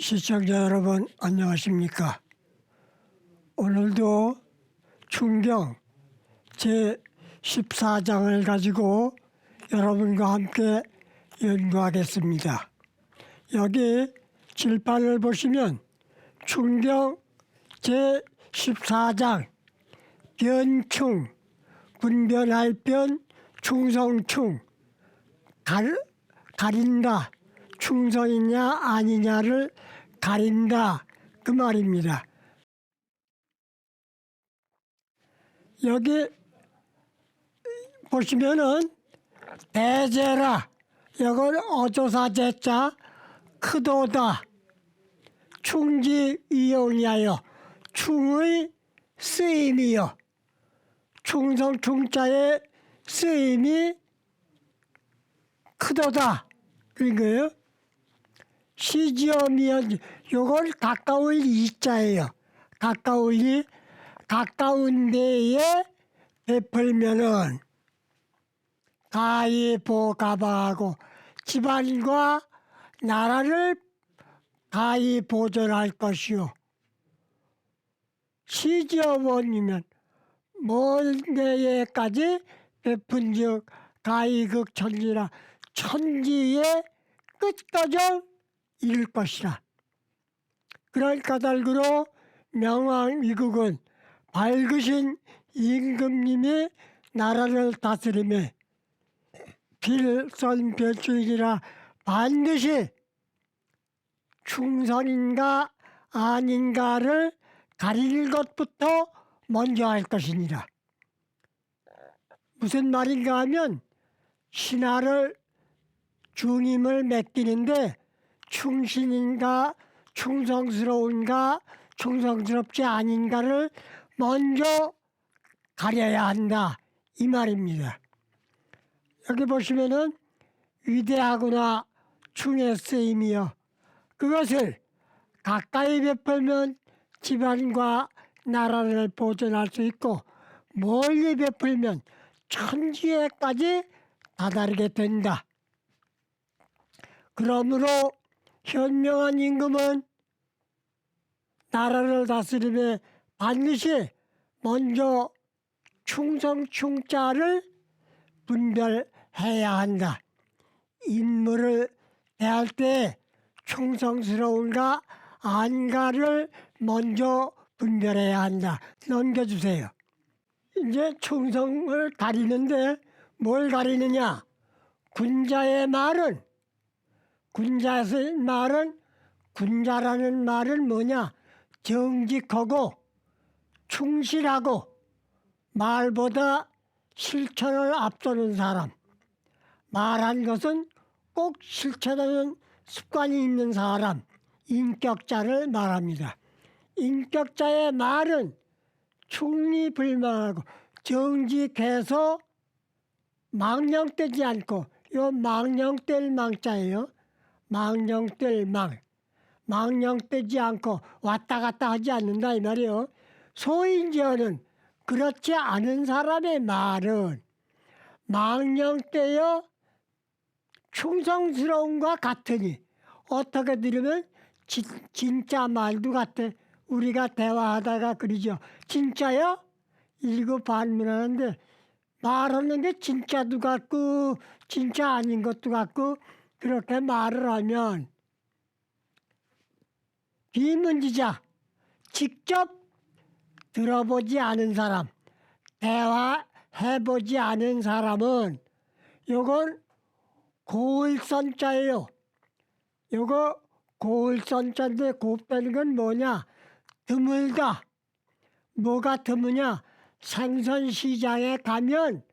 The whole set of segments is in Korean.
시청자 여러분 안녕하십니까. 오늘도 충경 제14장을 가지고 여러분과 함께 연구하겠습니다. 여기 칠판을 보시면 충경 제14장 변충, 분별할 변, 충성충, 가린다, 충성이냐 아니냐를 가린다, 그 말입니다. 여기 보시면은 대제라, 이건 어조사제자 크도다, 충지위용이하여 충의 쓰임이요, 충성 충자의 쓰임이 크도다 그런 거예요. 시지엄이요, 요건 가까울 이자예요. 가까운 데에 베풀면은 가히보가바하고 집안과 나라를 가히 보존할 것이요. 시지엄원이면 먼 데에까지 베푼즉 가히극천지라, 천지의 끝까지 이룰 것이라. 그럴 까닭으로 명왕위국은 밝으신 임금님이 나라를 다스리며 필선별주이라, 반드시 충성인가 아닌가를 가릴 것부터 먼저 할 것이니라. 무슨 말인가 하면 신하를 중임을 맡기는데 충신인가 충성스러운가 충성스럽지 아닌가를 먼저 가려야 한다, 이 말입니다. 여기 보시면은 위대하구나 충의 쓰임이여, 그것을 가까이 베풀면 집안과 나라를 보존할 수 있고 멀리 베풀면 천지에까지 다다르게 된다. 그러므로 현명한 임금은 나라를 다스리며 반드시 먼저 충성 충자를 분별해야 한다. 인물을 대할 때 충성스러운가 아닌가를 먼저 분별해야 한다. 넘겨주세요. 이제 충성을 가리는데 뭘 가리느냐? 군자의 말은, 군자라는 말은 뭐냐? 정직하고 충실하고 말보다 실천을 앞서는 사람, 말한 것은 꼭 실천하는 습관이 있는 사람, 인격자를 말합니다. 인격자의 말은 충리불망하고 정직해서 망령되지 않고, 요 망령될 망자예요. 망령될 망, 망령되지 않고 왔다 갔다 하지 않는다 이 말이에요. 소인지어는 그렇지 않은 사람의 말은 망령되어 충성스러움과 같으니, 어떻게 들으면 진짜 말도 같아. 우리가 대화하다가 그러죠. 진짜요? 이거 반문하는데 말하는 게 진짜도 같고 진짜 아닌 것도 같고, 그렇게 말을 하면 비문지자, 직접 들어보지 않은 사람, 대화해보지 않은 사람은 요건 고을선자예요. 요거 고을선자인데 곱다는 건 뭐냐? 드물다. 뭐가 드무냐? 생선시장에 가면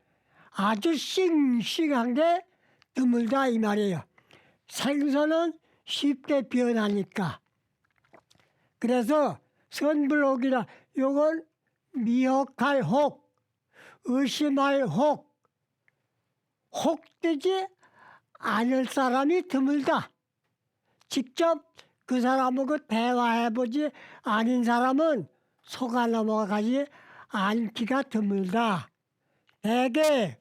아주 싱싱한 게 드물다 이 말이에요. 생선은 쉽게 변하니까. 그래서 선불혹이라, 요건 미혹할 혹, 의심할 혹, 혹되지 않을 사람이 드물다. 직접 그 사람하고 대화해보지 않은 사람은 속아 넘어가지 않기가 드물다. 대개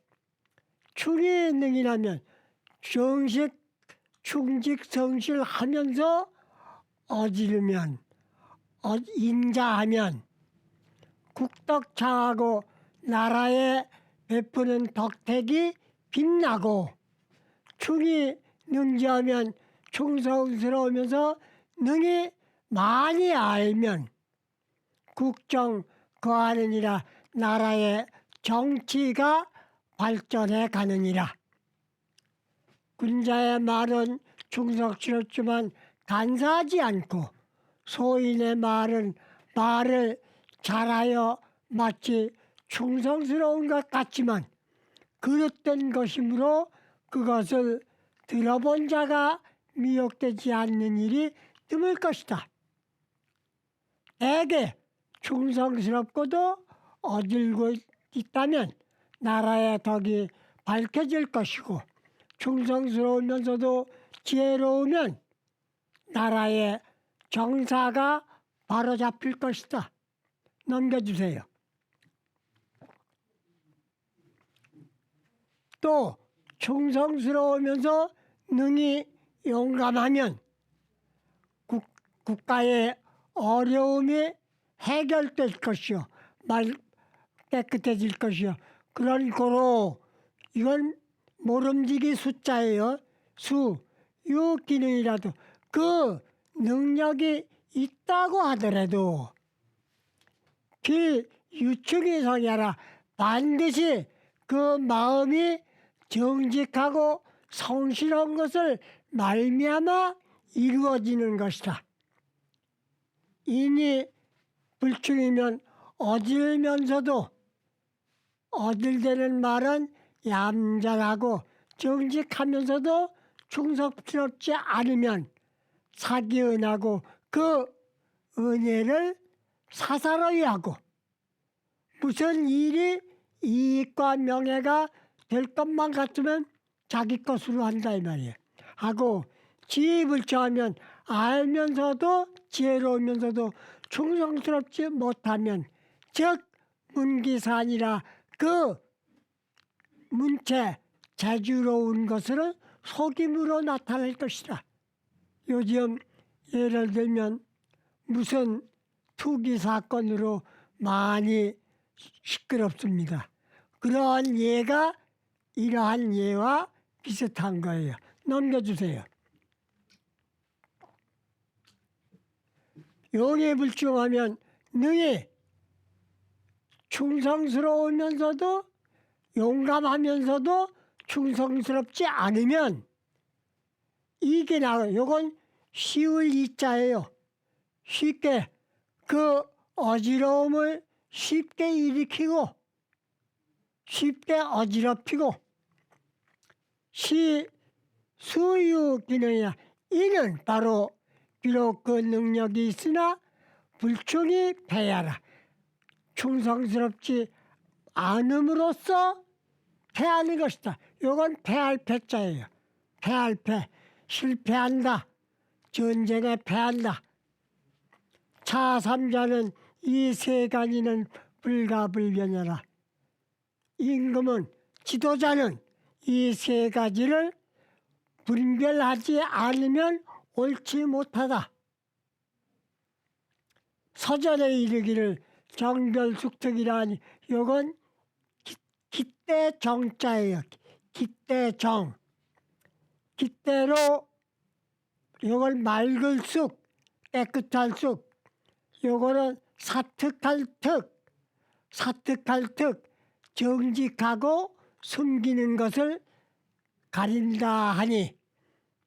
충이 능이라면 정식 충직 성실하면서 어지르면 인자하면 국덕창하고 나라에 베푸는 덕택이 빛나고 충이 능지하면 충성스러우면서 능히 많이 알면 국정 거하느니라 나라의 정치가 발전해 가느니라. 군자의 말은 충성스럽지만 간사하지 않고 소인의 말은 말을 잘하여 마치 충성스러운 것 같지만 그릇된 것이므로 그것을 들어본 자가 미혹되지 않는 일이 드물 것이다. 에게 충성스럽고도 어질고 있다면 나라의 덕이 밝혀질 것이고 충성스러우면서도 지혜로우면 나라의 정사가 바로잡힐 것이다. 넘겨주세요. 또 충성스러우면서 능히 용감하면 국가의 어려움이 해결될 것이요. 말 깨끗해질 것이요. 그런 거로 이건 모름지기 숫자예요. 유 기능이라도 그 능력이 있다고 하더라도 필유축이 성이라 반드시 그 마음이 정직하고 성실한 것을 말미암아 이루어지는 것이다. 이니 불충이면 어질면서도 어질되는 말은 얌전하고 정직하면서도 충성스럽지 않으면 사기은하고 그 은혜를 사사로이 하고 무슨 일이 이익과 명예가 될 것만 같으면 자기 것으로 한다 이 말이에요. 하고 지불처하면 알면서도 지혜로우면서도 충성스럽지 못하면 즉 문기산이라 그 문체 재주로운 것은 속임으로 나타날 것이다. 요즘 예를 들면 무슨 투기 사건으로 많이 시끄럽습니다. 그러한 예가 이러한 예와 비슷한 거예요. 넘겨주세요. 용의불충하면 능히 충성스러우면서도 용감하면서도 충성스럽지 않으면 이게 나와요. 요건 쉬울 이자예요. 쉽게 그 어지러움을 쉽게 일으키고 쉽게 어지럽히고 수유 기능이야. 이는 바로 비록 그 능력이 있으나 불충이 패하라. 충성스럽지 않음으로써 패하는 것이다. 이건 패할 패자예요. 패할 패. 실패한다. 전쟁에 패한다. 차3자는 이 세 가지는 불가불변하라. 임금은 지도자는 이 세 가지를 분별하지 않으면 옳지 못하다. 서전에 이르기를 정별숙특이라니 이건 기대정자예요. 기대정. 기대로 이걸 맑을 쑥, 깨끗할 쑥. 요거는 사특할 특. 사특할 특. 정직하고 숨기는 것을 가린다 하니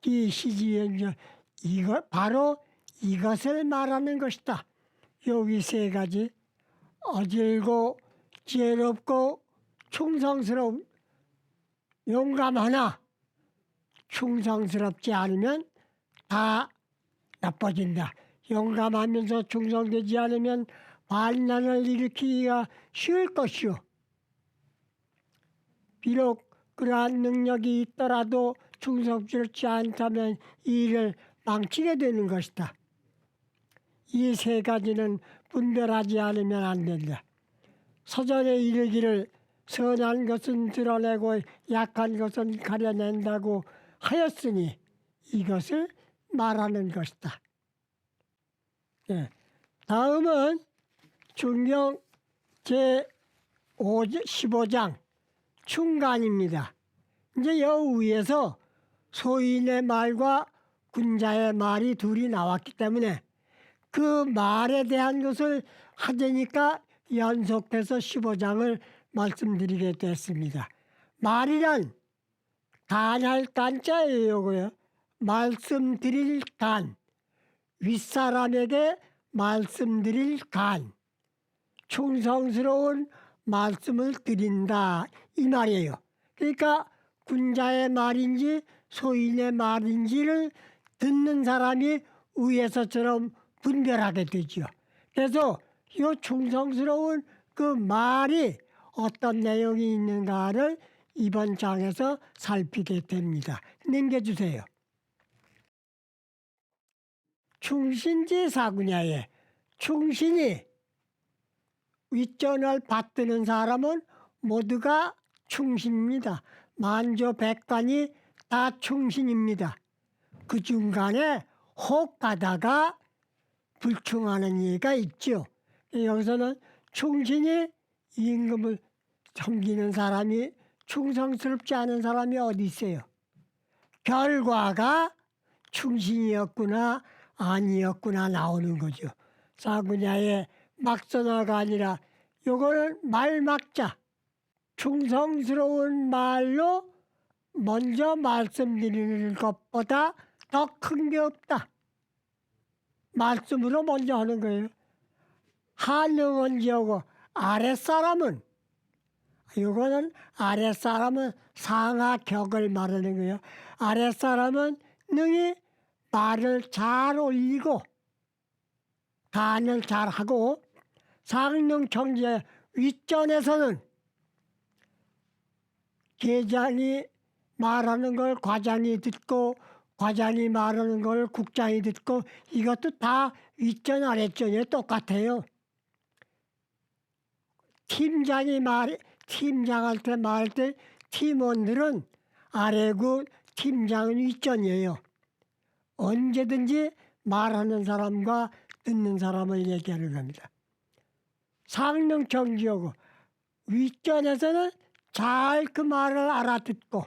이 시지연저 이거 바로 이것을 말하는 것이다. 여기 세 가지 어질고 지혜롭고 충성스러움 용감하나 충성스럽지 않으면 다 나빠진다. 용감하면서 충성되지 않으면 반란을 일으키기가 쉬울 것이요. 비록 그러한 능력이 있더라도 충성스럽지 않다면 이 일을 망치게 되는 것이다. 이 세 가지는 분별하지 않으면 안 된다. 서전에 이르기를 선한 것은 드러내고 약한 것은 가려낸다고 하였으니 이것을 말하는 것이다. 예. 다음은 중경 제15장 충간입니다. 이제 여 위에서 소인의 말과 군자의 말이 둘이 나왔기 때문에 그 말에 대한 것을 하자니까 연속해서 15장을 말씀드리게 됐습니다. 말이란 간할 간자예요. 요거요. 말씀드릴 간, 윗사람에게 말씀드릴 간, 충성스러운 말씀을 드린다 이 말이에요. 그러니까 군자의 말인지 소인의 말인지를 듣는 사람이 위에서처럼 분별하게 되죠. 그래서 이 충성스러운 그 말이 어떤 내용이 있는가를 이번 장에서 살피게 됩니다. 넘겨주세요. 충신지사구냐에 충신이 윗전을 받드는 사람은 모두가 충신입니다. 만조백관이 다 충신입니다. 그 중간에 혹 가다가 불충하는 예가 있죠. 여기서는 충신이 임금을 섬기는 사람이 충성스럽지 않은 사람이 어디 있어요. 결과가 충신이었구나 아니었구나 나오는 거죠. 사구냐의 막선화가 아니라 요거는 말막자, 충성스러운 말로 먼저 말씀드리는 것보다 더 큰 게 없다. 말씀으로 먼저 하는 거예요. 하능은 지하고 아랫사람은, 이거는 아랫사람은 상하격을 말하는 거예요. 아랫사람은 능히 말을 잘 올리고 간을 잘하고 상능 경제 윗전에서는 계장이 말하는 걸 과장이 듣고 과장이 말하는 걸 국장이 듣고 이것도 다 윗전 아랫전이 똑같아요. 팀장한테 말할 때 팀원들은 아래고 팀장은 윗전이에요. 언제든지 말하는 사람과 듣는 사람을 얘기하는 겁니다. 상능 경지하고 윗전에서는 잘 그 말을 알아듣고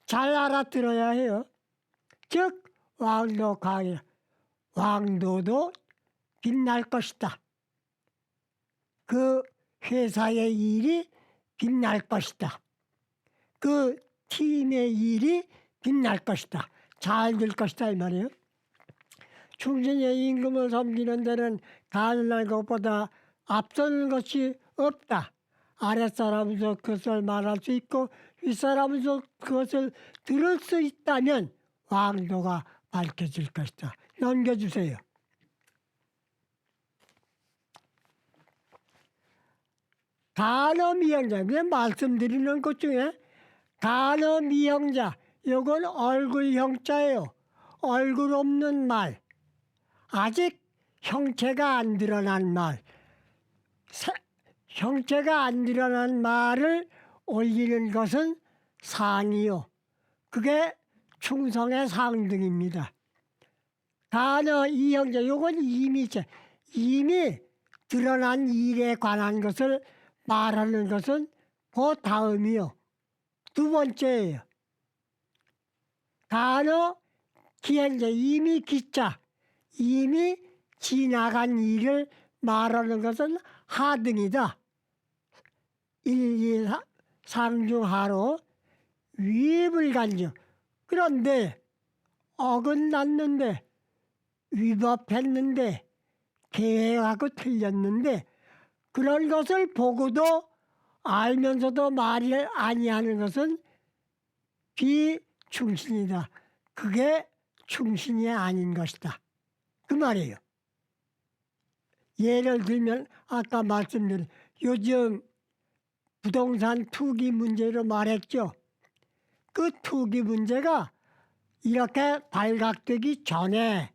잘 알아들어야 해요. 즉 왕도 강이 왕도도 빛날 것이다. 그 회사의 일이 빛날 것이다. 그 팀의 일이 빛날 것이다. 잘 될 것이다 이 말이에요. 충신의 임금을 섬기는 데는 가능한 것보다 앞서는 것이 없다. 아랫사람도 그것을 말할 수 있고 윗사람도 그것을 들을 수 있다면 왕도가 밝혀질 것이다. 넘겨주세요. 간어미형자, 그냥 말씀드리는 것 중에 간어미형자, 이건 얼굴 형자예요. 얼굴 없는 말, 아직 형체가 안 드러난 말, 형체가 안 드러난 말을 올리는 것은 상이요. 그게 충성의 상등입니다. 간어 이형제, 요건 이미 드러난 일에 관한 것을 말하는 것은 그 다음이요. 두 번째예요. 간어 기행제, 이미 기자, 이미 지나간 일을 말하는 것은 하등이다. 1, 2, 3 중 하로 위입을 간주. 그런데 어긋났는데 위법했는데 계획하고 틀렸는데 그런 것을 보고도 알면서도 말이 아니하는 것은 비충신이다. 그게 충신이 아닌 것이다. 그 말이에요. 예를 들면 아까 말씀드린 요즘 부동산 투기 문제로 말했죠. 그 투기 문제가 이렇게 발각되기 전에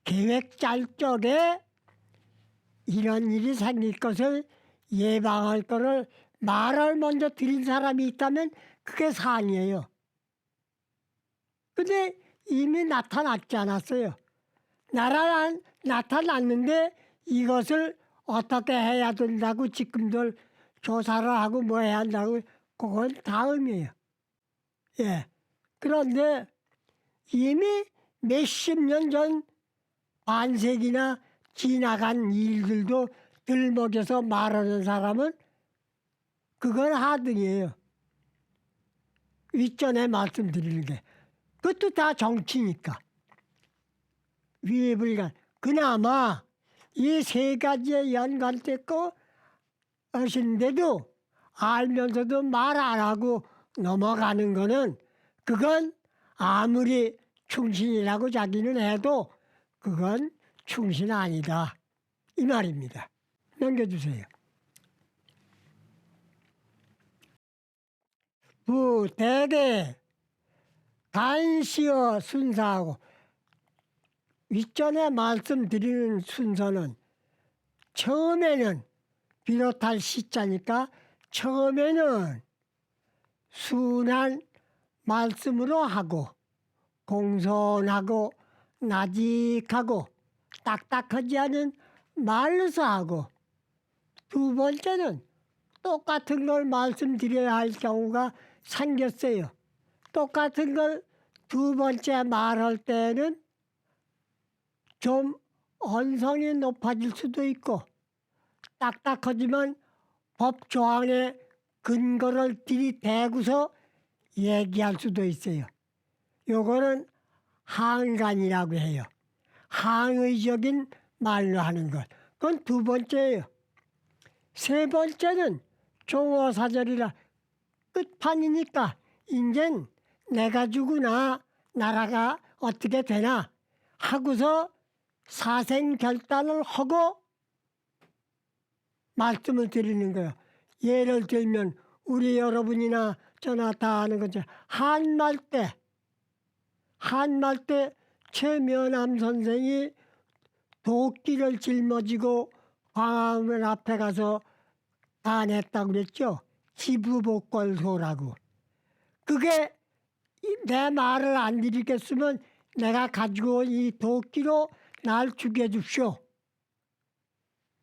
계획 짤 적에 이런 일이 생길 것을 예방할 거를 말을 먼저 드린 사람이 있다면 그게 상이에요. 근데 이미 나타났지 않았어요. 나타났는데 이것을 어떻게 해야 된다고 지금도 조사를 하고 뭐 해야 한다고 그건 다음이에요. 예. 그런데 이미 몇십 년 전 반세기나 지나간 일들도 들먹여서 말하는 사람은 그건 하등이에요. 윗전에 말씀드리는 게. 그것도 다 정치니까. 위불간. 그나마 이 세 가지에 연관됐고 하시는데도 알면서도 말 안 하고 넘어가는 거는 그건 아무리 충신이라고 자기는 해도 그건 충신 아니다. 이 말입니다. 넘겨주세요. 대개 간시어 순사하고 윗전에 말씀드리는 순서는 처음에는 비롯할 시자니까 처음에는 순한 말씀으로 하고 공손하고 나직하고 딱딱하지 않은 말로서 하고 두 번째는 똑같은 걸 말씀드려야 할 경우가 생겼어요. 똑같은 걸 두 번째 말할 때는 좀 언성이 높아질 수도 있고 딱딱하지만 법 조항의 근거를 들이대고서 얘기할 수도 있어요. 요거는 항간이라고 해요. 항의적인 말로 하는 것. 그건 두 번째예요. 세 번째는 종어사절이라 끝판이니까 인젠 내가 죽으나 나라가 어떻게 되나 하고서 사생결단을 하고 말씀을 드리는 거예요. 예를 들면 우리 여러분이나 저나 다 아는 거죠. 한말 때 최면함 선생이 도끼를 짊어지고 광화문 앞에 가서 단했다고 그랬죠. 지부복걸소라고. 그게 내 말을 안 드리겠으면 내가 가지고 온 이 도끼로 날 죽여줍시오.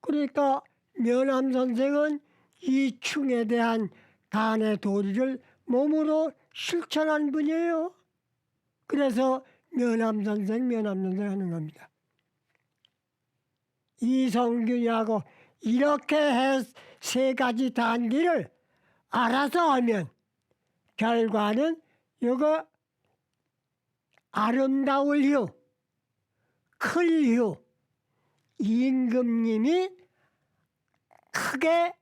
그러니까 면함 선생은 이 충에 대한 간의 도리를 몸으로 실천한 분이에요. 그래서 면함 선생 하는 겁니다. 이성균이하고 이렇게 해 세 가지 단계를 알아서 하면 결과는 이거 아름다울 휴, 클 휴, 임금님이 크게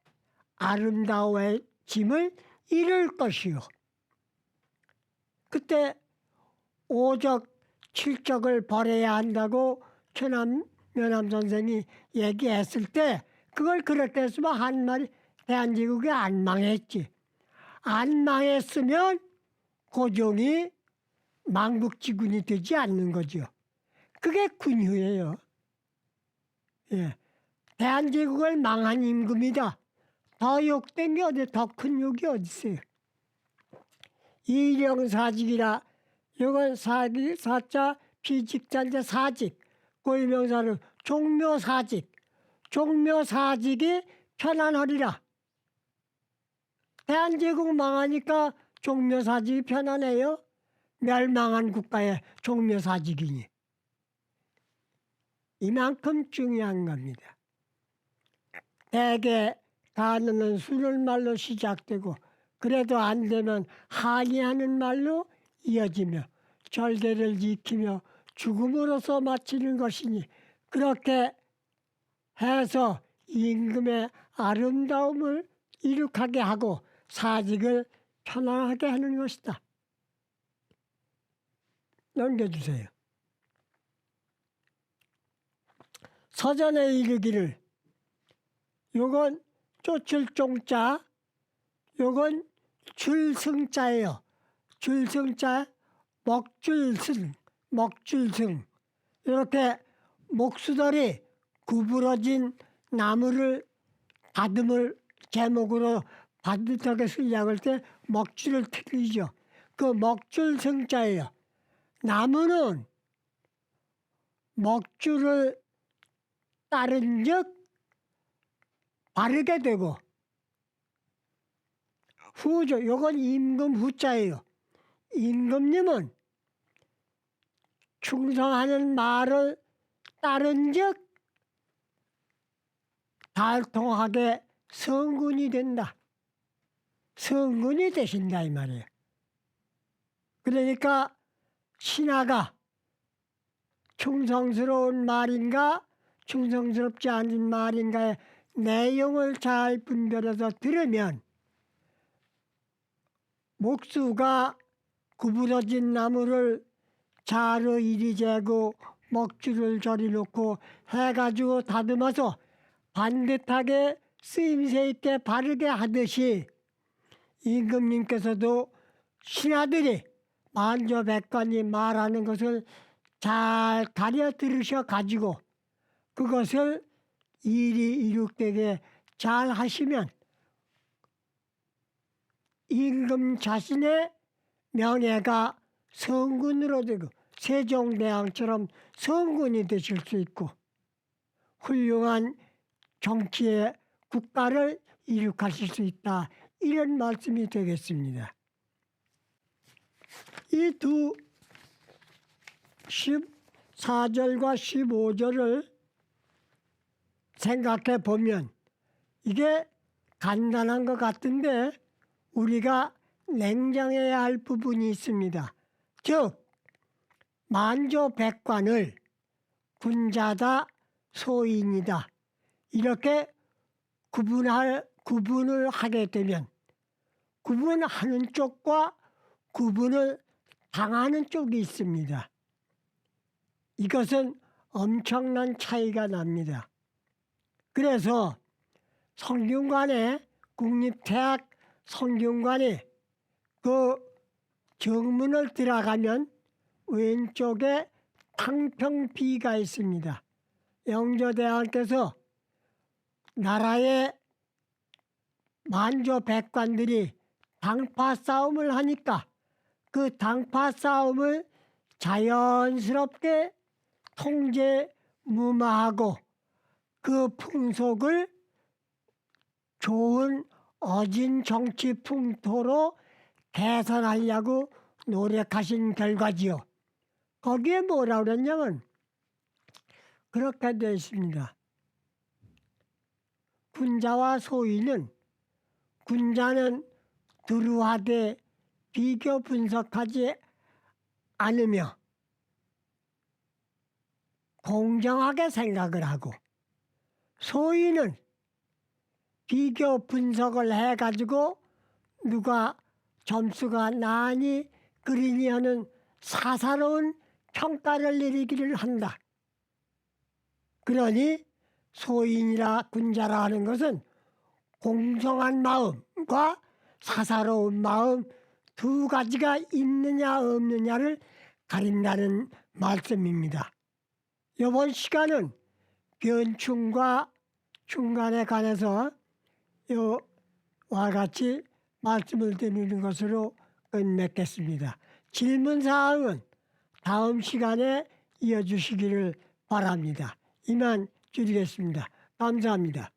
아름다워짐을 이룰 것이요. 그때 오적, 칠적을 버려야 한다고 면함 선생이 얘기했을 때 그걸 그렇게 했으면 한마디 대한제국이 안 망했지. 안 망했으면 고종이 망국지군이 되지 않는 거죠. 그게 군휴예요. 예. 대한제국을 망한 임금이다. 더 욕된 게 어디, 더 큰 욕이 어디 있어요. 이령사직이라, 이건 사자 비직자인데 사직, 고유명사는 종묘사직. 종묘사직이 편안하리라. 대한제국 망하니까 종묘사직이 편안해요. 멸망한 국가의 종묘사직이니. 이만큼 중요한 겁니다. 대개 가는은 수는 말로 시작되고 그래도 안 되면 항의하는 말로 이어지며 절개를 지키며 죽음으로써 마치는 것이니 그렇게 해서 임금의 아름다움을 이룩하게 하고 사직을 편안하게 하는 것이다. 넘겨주세요. 서전에 이르기를 요건 쫓을 종자, 요건 줄승자예요. 줄승자, 먹줄승. 이렇게 목수들이 구부러진 나무를 다듬을 제목으로 반듯하게 쓰려고 할 때 먹줄을 틀리죠. 그 먹줄승자예요. 나무는 먹줄을 따른즉 바르게 되고, 후죠. 요건 임금 후자예요. 임금님은 충성하는 말을 따른즉 달통하게 성군이 된다. 성군이 되신다 이 말이에요. 그러니까 신하가 충성스러운 말인가 충성스럽지 않은 말인가의 내용을 잘 분별해서 들으면 목수가 구부러진 나무를 자루 이리 재고 먹줄을 저리 놓고 해가지고 다듬어서 반듯하게 쓰임새 있게 바르게 하듯이 임금님께서도 신하들이 만조백관이 말하는 것을 잘 가려 들으셔 가지고 그것을 일이 이룩되게 잘 하시면 임금 자신의 명예가 성군으로 되고 세종대왕처럼 성군이 되실 수 있고 훌륭한 정치의 국가를 이룩하실 수 있다. 이런 말씀이 되겠습니다. 이 두 14절과 15절을 생각해 보면 이게 간단한 것 같은데 우리가 냉정해야 할 부분이 있습니다. 즉 만조백관을 군자다 소인이다 이렇게 구분을 하게 되면 구분하는 쪽과 구분을 당하는 쪽이 있습니다. 이것은 엄청난 차이가 납니다. 그래서 성균관에 국립대학 성균관에 그 정문을 들어가면 왼쪽에 탕평비가 있습니다. 영조대왕께서 나라의 만조백관들이 당파 싸움을 하니까 그 당파 싸움을 자연스럽게 통제 무마하고 그 풍속을 좋은 어진 정치 풍토로 개선하려고 노력하신 결과지요. 거기에 뭐라고 그랬냐면 그렇게 되어 있습니다. 군자와 소인은 군자는 두루하되 비교 분석하지 않으며 공정하게 생각을 하고 소인은 비교 분석을 해가지고 누가 점수가 나으니 그리니 하는 사사로운 평가를 내리기를 한다. 그러니 소인이라 군자라 하는 것은 공정한 마음과 사사로운 마음 두 가지가 있느냐 없느냐를 가린다는 말씀입니다. 이번 시간은 변충과 충간에 관해서 이와 같이 말씀을 드리는 것으로 끝맺겠습니다. 질문사항은 다음 시간에 이어주시기를 바랍니다. 이만 줄이겠습니다. 감사합니다.